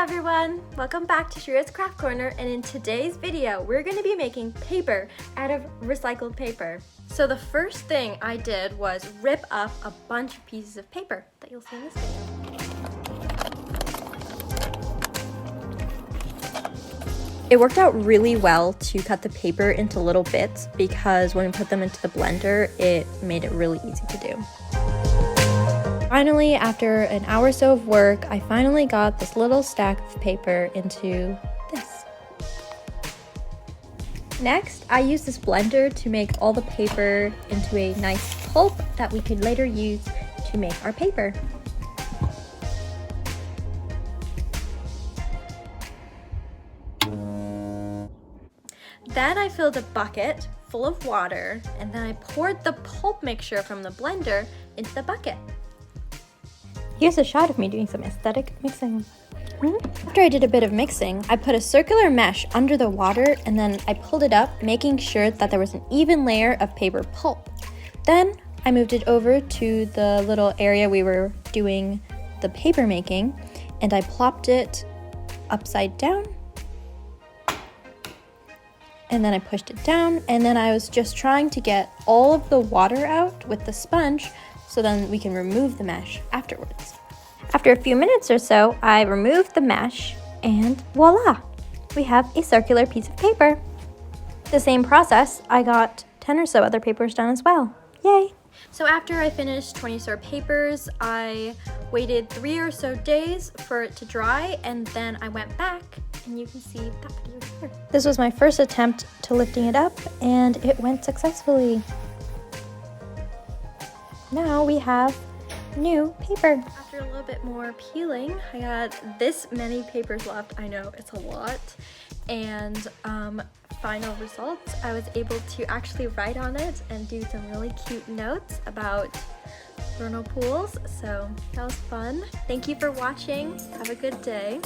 everyone! Welcome back to Shriya's Craft Corner, and in today's video we're going to be making paper out of recycled paper. So the first thing I did was rip up a bunch of pieces of paper that you'll see in this video. It worked out really well to cut the paper into little bits because when we put them into the blender, it made it really easy to do. Finally, after an hour or so of work, I finally got this little stack of paper into this. Next, I used this blender to make all the paper into a nice pulp that we could later use to make our paper. Then I filled a bucket full of water, and then I poured the pulp mixture from the blender into the bucket. Here's a shot of me doing some aesthetic mixing. After I did a bit of mixing, I put a circular mesh under the water and then I pulled it up, making sure that there was an even layer of paper pulp. Then I moved it over to the little area we were doing the paper making, and I plopped it upside down. And then I pushed it down, and then I was just trying to get all of the water out with the sponge so then we can remove the mesh afterwards. After a few minutes or so, I removed the mesh, and voila! We have a circular piece of paper. The same process, I got 10 or so other papers done as well. Yay! So after I finished 20 or so papers, I waited 3 or so days for it to dry, and then I went back, and you can see that video here. This was my first attempt to lifting it up, and it went successfully. Now we have new paper. After a little bit more peeling, I got this many papers left. I know it's a lot. And final results, I was able to actually write on it and do some really cute notes about vernal pools. So that was fun. Thank you for watching. Have a good day.